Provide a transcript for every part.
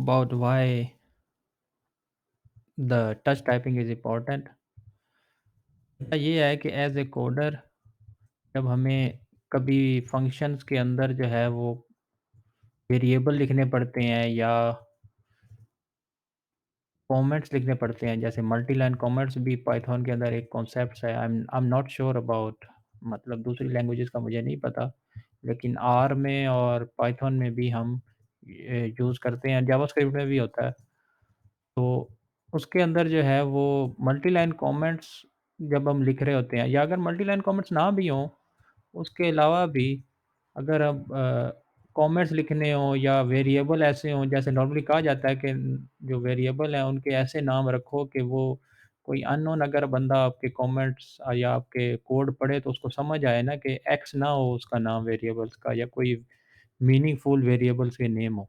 about why the touch typing is important। ये है कि एज ए कोडर जब हमें कभी फंक्शंस के अंदर जो है वो वेरिएबल लिखने पड़ते हैं या कमेंट्स लिखने पड़ते हैं, जैसे मल्टी लाइन कमेंट्स भी पाइथन के अंदर एक कॉन्सेप्ट है। I am not sure about, मतलब दूसरी लैंग्वेजेस का मुझे नहीं पता, लेकिन आर में और पाइथन में भी हम यूज़ करते हैं, जावास्क्रिप्ट में भी होता है। तो उसके अंदर जो है वो मल्टी लाइन कमेंट्स जब हम लिख रहे होते हैं, या अगर मल्टी लाइन कमेंट्स ना भी हों, उसके अलावा भी अगर अब कमेंट्स लिखने हों या वेरिएबल ऐसे हों, जैसे नॉर्मली कहा जाता है कि जो वेरिएबल हैं उनके ऐसे नाम रखो कि वो कोई अननोन अगर बंदा आपके कमेंट्स या आपके कोड पढ़े तो उसको समझ आए ना कि एक्स ना हो उसका नाम वेरिएबल्स का, या कोई मीनिंगफुल वेरिएबल्स के नेम हो।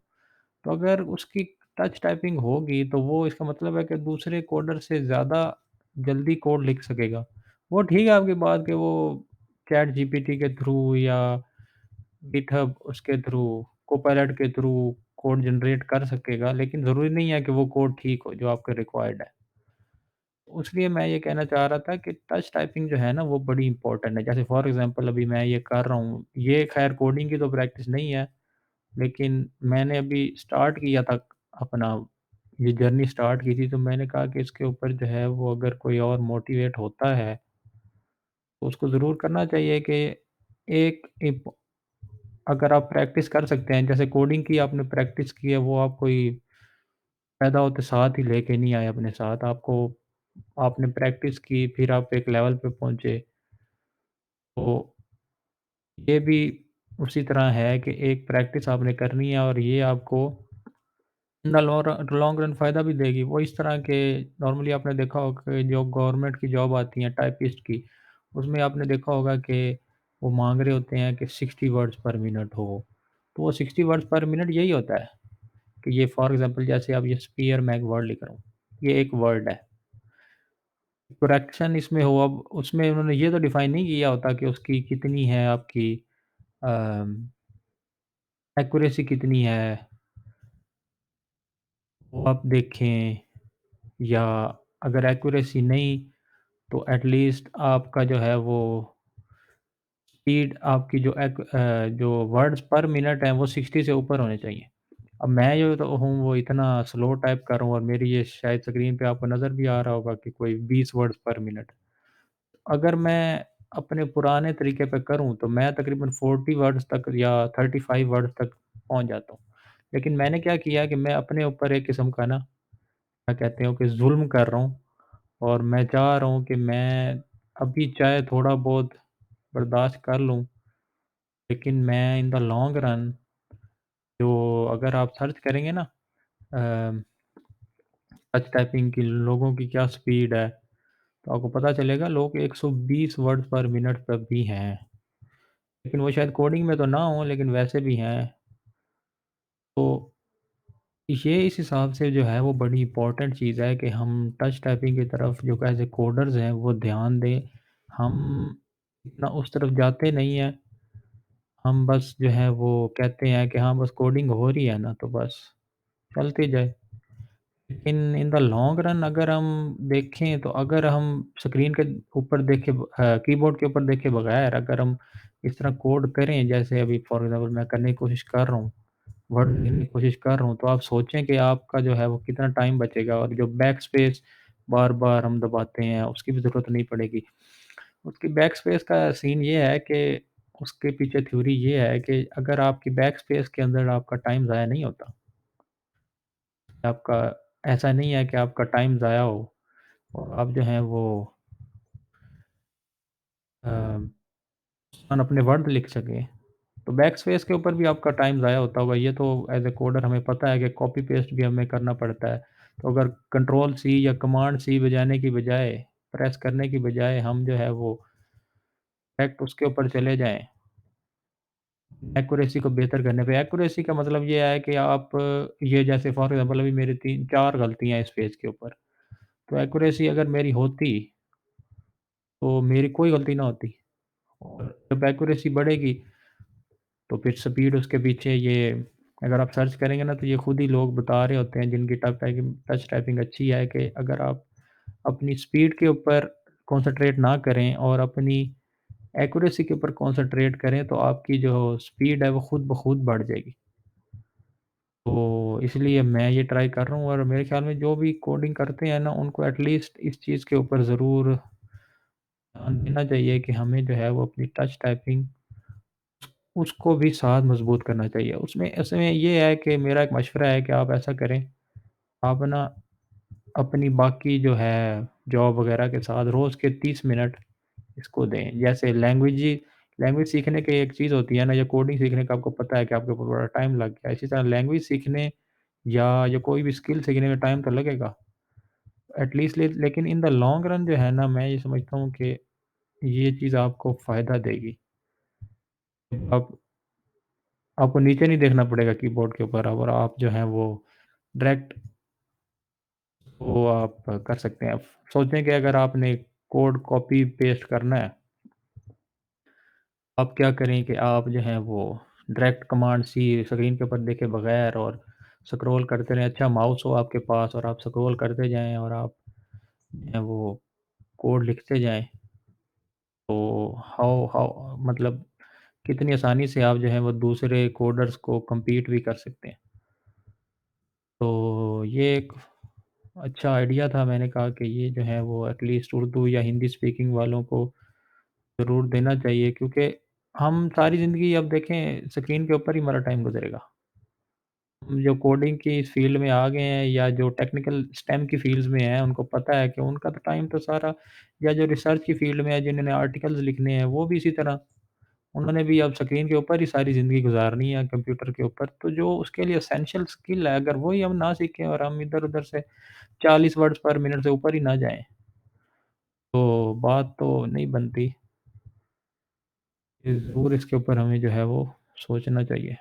तो अगर उसकी टच टाइपिंग होगी तो वो इसका मतलब है कि दूसरे कोडर से ज़्यादा जल्दी कोड लिख सकेगा। वो ठीक है आपकी बात कि वो चैट जीपीटी के थ्रू या गिटहब उसके थ्रू, कोपायलट के थ्रू कोड जनरेट कर सकेगा, लेकिन ज़रूरी नहीं है कि वो कोड ठीक हो जो आपके रिक्वायर्ड है। इसलिए मैं ये कहना चाह रहा था कि टच टाइपिंग जो है ना वो बड़ी इम्पोर्टेंट है। जैसे फॉर एग्ज़ाम्पल अभी मैं ये कर रहा हूँ, ये ख़ैर कोडिंग की तो प्रैक्टिस नहीं है, लेकिन मैंने अभी स्टार्ट किया था अपना ये जर्नी स्टार्ट की थी, तो मैंने कहा कि इसके ऊपर जो है वो अगर कोई और मोटिवेट होता है, तो उसको ज़रूर करना चाहिए कि एक इप अगर आप प्रैक्टिस कर सकते हैं, जैसे कोडिंग की आपने प्रैक्टिस की है, वो आप कोई पैदा होते साथ ही लेके नहीं आए अपने साथ, आपको आपने प्रैक्टिस की, फिर आप एक लेवल पे पहुँचे। तो ये भी उसी तरह है कि एक प्रैक्टिस आपने करनी है और ये आपको इन द लॉन्ग रन फ़ायदा भी देगी। वो इस तरह के नॉर्मली आपने देखा होगा कि जो गवर्नमेंट की जॉब आती है टाइपिस्ट की, उसमें आपने देखा होगा कि वो माँग रहे होते हैं कि 60 वर्ड्स पर मिनट हो। तो वो 60 वर्ड्स पर मिनट यही होता है कि ये फॉर एग्ज़ाम्पल जैसे अब ये स्पीयर मैं एक वर्ड लिख रहा हूँ, ये एक वर्ड है। करेक्शन इसमें हो, अब उसमें उन्होंने ये तो डिफ़ाइन नहीं किया होता कि उसकी कितनी है आपकी अम, एक्यूरेसी कितनी है, वो आप देखें, या अगर एक्यूरेसी नहीं तो एट लीस्ट आपका जो है वो स्पीड आपकी जो वर्ड्स पर मिनट है वो 60 से ऊपर होने चाहिए। अब मैं जो तो हूँ वो इतना स्लो टाइप कर रहा हूँ और मेरी ये शायद स्क्रीन पे आपको नज़र भी आ रहा होगा कि कोई 20 वर्ड्स पर मिनट। अगर मैं अपने पुराने तरीके पे करूँ तो मैं तकरीबन 40 वर्ड्स तक या 35 वर्ड्स तक पहुँच जाता हूँ। लेकिन मैंने क्या किया कि मैं अपने ऊपर एक किस्म का ना, क्या कहते हो कि ज़ुल्म कर रहा हूँ, और मैं चाह रहा हूँ कि मैं अभी चाहे थोड़ा बहुत बर्दाश्त कर लूँ, लेकिन मैं इन द लॉन्ग रन जो अगर आप सर्च करेंगे ना अ, टच टाइपिंग की लोगों की क्या स्पीड है, तो आपको पता चलेगा लोग 120 वर्ड्स पर मिनट तक भी हैं। लेकिन वो शायद कोडिंग में तो ना हो, लेकिन वैसे भी हैं। तो ये इस हिसाब से जो है वो बड़ी इम्पोर्टेंट चीज़ है कि हम टच टाइपिंग की तरफ जो एज़ ए कोडर्स हैं वो ध्यान दें। हम इतना उस तरफ जाते नहीं हैं। हम बस जो है वो कहते हैं कि हाँ, बस कोडिंग हो रही है ना तो बस चलती जाए। लेकिन इन द लॉन्ग रन अगर हम देखें तो अगर हम स्क्रीन के ऊपर देखे कीबोर्ड के ऊपर देखे बगैर अगर हम इस तरह कोड करें जैसे अभी फॉर एग्ज़ाम्पल मैं करने की कोशिश कर रहा हूँ, वर्ड लिखने की कोशिश कर रहा हूँ, तो आप सोचें कि आपका जो है वो कितना टाइम बचेगा, और जो बैक स्पेस बार-बार हम दबाते हैं उसकी भी ज़रूरत नहीं पड़ेगी। उसकी बैक स्पेस का सीन ये है कि उसके पीछे थ्योरी ये है कि अगर आपकी बैक स्पेस के अंदर आपका टाइम ज़ाया नहीं होता, आपका ऐसा नहीं है कि आपका टाइम ज़ाया हो और आप जो हैं वो अ, अपने वर्ड लिख सकें, तो बैक स्पेस के ऊपर भी आपका टाइम ज़ाया होता होगा। ये तो एज़ ए कोडर हमें पता है कि कॉपी पेस्ट भी हमें करना पड़ता है। तो अगर कंट्रोल सी या कमांड सी बजाने की बजाय, प्रेस करने की बजाय हम जो है वो डायरेक्ट उसके ऊपर चले जाएँ, एक्यूरेसी को बेहतर करने पे। एक्यूरेसी का मतलब ये है कि आप ये जैसे फॉर एग्ज़ाम्पल अभी मेरी 3-4 गलतियाँ हैं इस पेज के ऊपर, तो एक्यूरेसी अगर मेरी होती, तो मेरी कोई गलती ना होती, और जब एक्यूरेसी बढ़ेगी, तो फिर स्पीड उसके पीछे ये अगर आप सर्च करेंगे ना तो ये खुद ही लोग बता रहे होते हैं जिनकी टच टाइपिंग अच्छी है कि अगर आप अपनी स्पीड के ऊपर कॉन्संट्रेट ना करें और अपनी एक्यूरेसी के ऊपर कॉन्संट्रेट करें तो आपकी जो स्पीड है वो खुद ब खुद बढ़ जाएगी। तो इसलिए मैं ये ट्राई कर रहा हूँ और मेरे ख़्याल में जो भी कोडिंग करते हैं ना उनको एटलीस्ट इस चीज़ के ऊपर ज़रूर ध्यान देना चाहिए कि हमें जो है वो अपनी टच टाइपिंग उसको भी साथ मज़बूत करना चाहिए। उसमें उसमें ये है कि मेरा एक मशवरा है कि आप ऐसा करें, आप ना अपनी बाकी जो है जॉब वग़ैरह के साथ रोज़ के 30 मिनट इसको दें। जैसे लैंग्वेज सीखने की एक चीज़ होती है ना या कोडिंग सीखने का आपको पता है कि आपके ऊपर बड़ा टाइम लग गया। इसी तरह लैंग्वेज सीखने या कोई भी स्किल सीखने में टाइम तो लगेगा। एटलीस्ट लेकिन इन द लॉन्ग रन जो है ना मैं ये समझता हूँ कि ये चीज़ आपको फ़ायदा देगी। आप आपको नीचे नहीं देखना पड़ेगा कीबोर्ड के ऊपर और आप जो है वो डायरेक्ट वो आप कर सकते हैं। सोचें कि अगर आपने कोड कॉपी पेस्ट करना है, आप क्या करें कि आप जो है वो डायरेक्ट कमांड सी स्क्रीन के ऊपर देखे बगैर और स्क्रॉल करते रहें। अच्छा माउस हो आपके पास और आप स्क्रॉल करते जाएँ और आप जो है वो कोड लिखते जाएँ। तो हाउ हाउ मतलब कितनी आसानी से आप जो है वो दूसरे कोडर्स को कम्पीट भी कर सकते हैं। तो ये एक अच्छा आइडिया था, मैंने कहा कि ये जो है वो एटलीस्ट उर्दू या हिंदी स्पीकिंग वालों को ज़रूर देना चाहिए क्योंकि हम सारी ज़िंदगी अब देखें स्क्रीन के ऊपर ही हमारा टाइम गुज़रेगा। हम जो कोडिंग की इस फ़ील्ड में आ गए हैं या जो टेक्निकल स्टेम की फ़ील्ड्स में हैं, उनको पता है कि उनका तो टाइम तो सारा या जो रिसर्च की फ़ील्ड में है, जिन्होंने आर्टिकल्स लिखने हैं, वो भी इसी तरह उन्होंने भी अब स्क्रीन के ऊपर ही सारी ज़िंदगी गुज़ारनी है, कंप्यूटर के ऊपर। तो जो उसके लिए एसेंशियल स्किल है, अगर वही हम ना सीखें और हम इधर-उधर से 40 वर्ड्स पर मिनट से ऊपर ही ना जाएँ, तो बात तो नहीं बनती। ये ज़रूर इसके ऊपर हमें जो है वो सोचना चाहिए।